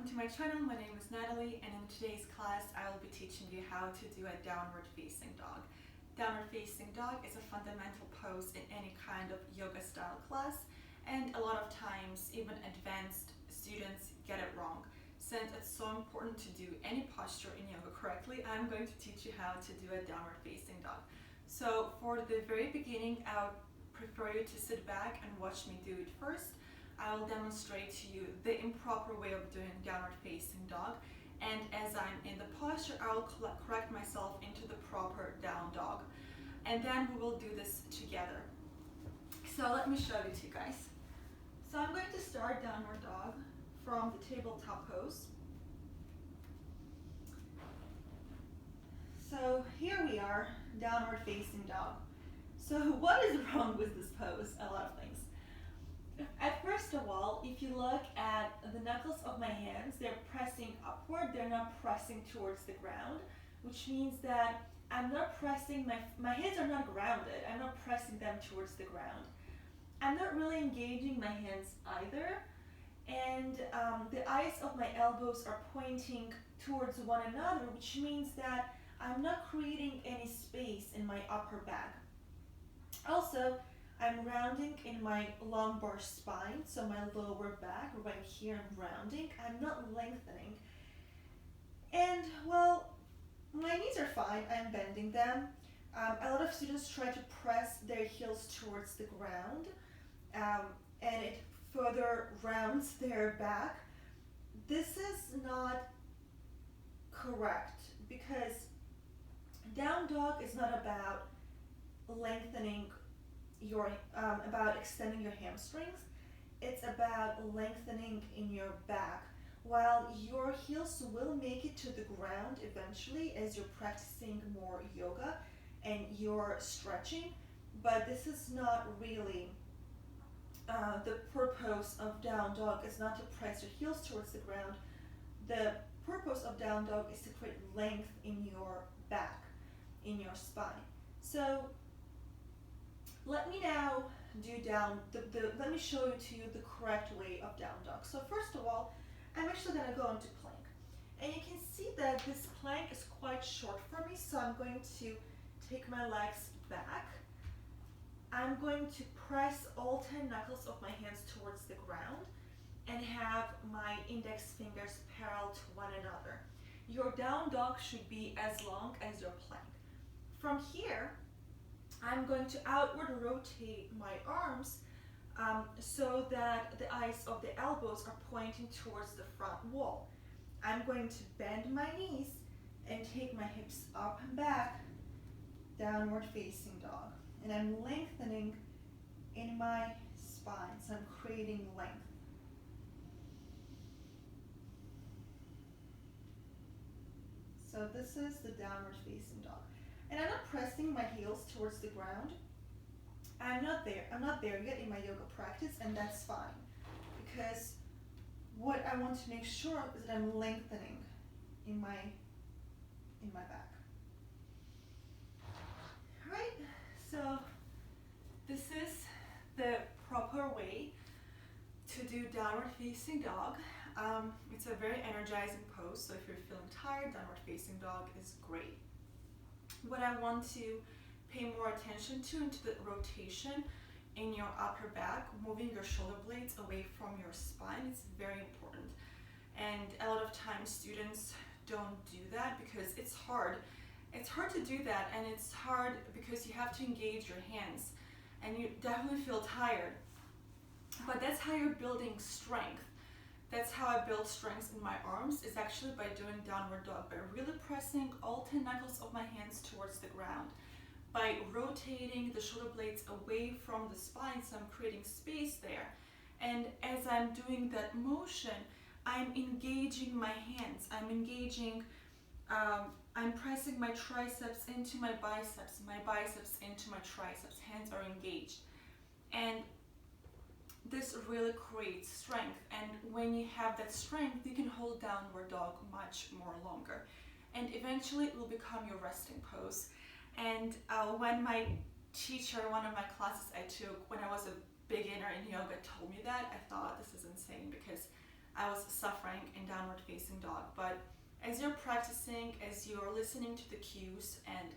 welcome to my channel. My name is Natalie, and in today's class I will be teaching you how to do a downward facing dog. Downward facing dog is a fundamental pose in any kind of yoga style class, and a lot of times even advanced students get it wrong. Since it's so important to do any posture in yoga correctly, I'm going to teach you how to do a downward facing dog. So for the very beginning, I would prefer you to sit back and watch me do it first. I will demonstrate to you the improper way of doing downward facing dog, and as I'm in the posture, I will correct myself into the proper down dog, and then we will do this together. So let me show it to you guys. So I'm going to start downward dog from the tabletop pose. So here we are, downward facing dog. So what is wrong with this pose? A lot of things. First of all, if you look at the knuckles of my hands, they're pressing upward, they're not pressing towards the ground, which means that I'm not pressing, my hands are not grounded, I'm not pressing them towards the ground. I'm not really engaging my hands either, and the eyes of my elbows are pointing towards one another, which means that I'm not creating any space in my upper back. Also, I'm rounding in my lumbar spine, so my lower back, right here I'm rounding, I'm not lengthening. And well, my knees are fine, I'm bending them. A lot of students try to press their heels towards the ground, and it further rounds their back. This is not correct, because down dog is not about lengthening about extending your hamstrings. It's about lengthening in your back. While your heels will make it to the ground eventually as you're practicing more yoga and you're stretching, but this is not really the purpose of down dog is not to press your heels towards the ground. The purpose of down dog is to create length in your back, in your spine. So let me now do let me show you to you the correct way of down dog. So first of all, I'm actually going to go into plank. And you can see that this plank is quite short for me, so I'm going to take my legs back. I'm going to press all 10 knuckles of my hands towards the ground and have my index fingers parallel to one another. Your down dog should be as long as your plank. From here, I'm going to outward rotate my arms so that the eyes of the elbows are pointing towards the front wall. I'm going to bend my knees and take my hips up and back, downward facing dog. And I'm lengthening in my spine, so I'm creating length. So this is the downward facing dog. And I'm not pressing my heels towards the ground. I'm not there yet in my yoga practice, and that's fine. Because what I want to make sure of is that I'm lengthening in my back. Right? So this is the proper way to do downward facing dog. It's a very energizing pose, so if you're feeling tired, downward facing dog is great. What I want to pay more attention to into the rotation in your upper back, moving your shoulder blades away from your spine, is very important. And a lot of times students don't do that because it's hard. It's hard to do that, and it's hard because you have to engage your hands and you definitely feel tired. But that's how you're building strength. That's how I build strength in my arms, is actually by doing downward dog, by really pressing all 10 knuckles of my hands towards the ground, by rotating the shoulder blades away from the spine, so I'm creating space there. And as I'm doing that motion, I'm engaging my hands. I'm pressing my triceps into my biceps into my triceps. Hands are engaged. And this really creates strength, and when you have that strength, you can hold downward dog much more longer, and eventually it will become your resting pose. And when my teacher, one of my classes I took when I was a beginner in yoga, told me that, I thought, this is insane, because I was suffering in downward facing dog. But as you're practicing, as you're listening to the cues, and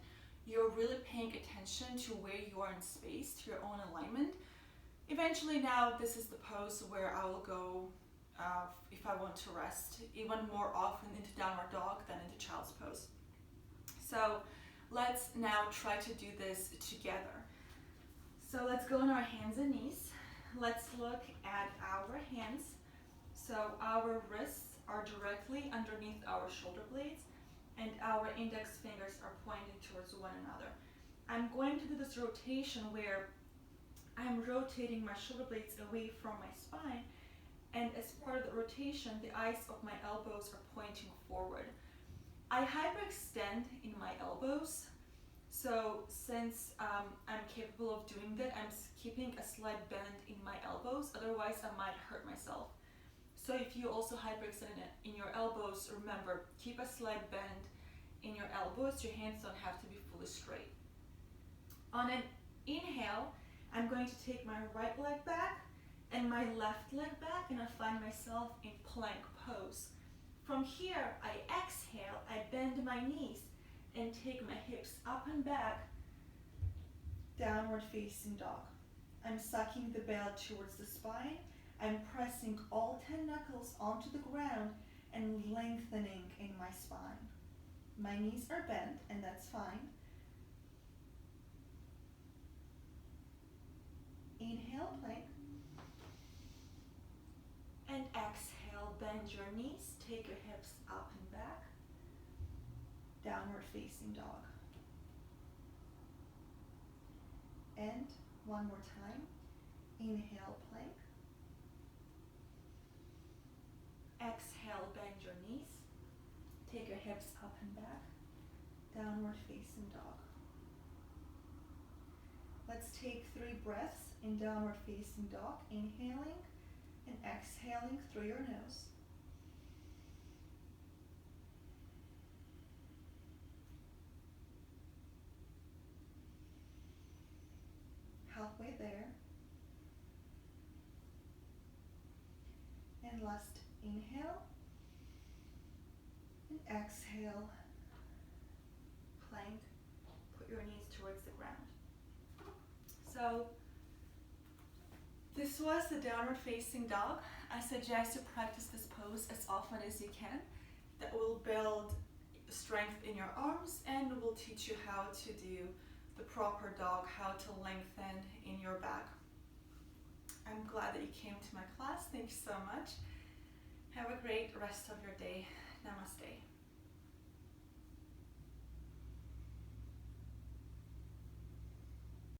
you're really paying attention to where you are in space, to your own alignment, eventually now this is the pose where I will go, if I want to rest, even more often into downward dog than into child's pose. So let's now try to do this together. So let's go on our hands and knees. Let's look at our hands. So our wrists are directly underneath our shoulder blades, and our index fingers are pointing towards one another. I'm going to do this rotation where I'm rotating my shoulder blades away from my spine, and as part of the rotation, the eyes of my elbows are pointing forward. I hyperextend in my elbows, so since I'm capable of doing that, I'm keeping a slight bend in my elbows, otherwise I might hurt myself. So if you also hyperextend in your elbows, remember, keep a slight bend in your elbows. Your hands don't have to be fully straight. On an inhale, I'm going to take my right leg back and my left leg back, and I find myself in plank pose. From here, I exhale, I bend my knees and take my hips up and back, downward facing dog. I'm sucking the belly towards the spine. I'm pressing all 10 knuckles onto the ground and lengthening in my spine. My knees are bent, and that's fine. Inhale, plank. And exhale, bend your knees, take your hips up and back, downward facing dog. And one more time. Inhale, plank. Exhale, bend your knees, take your hips up and back, downward facing dog. Let's take 3 breaths in downward facing dog, inhaling and exhaling through your nose. Halfway there. And last inhale and exhale, plank, put your knees towards the ground. So this was the downward facing dog. I suggest you practice this pose as often as you can. That will build strength in your arms and will teach you how to do the proper dog, how to lengthen in your back. I'm glad that you came to my class. Thank you so much. Have a great rest of your day. Namaste.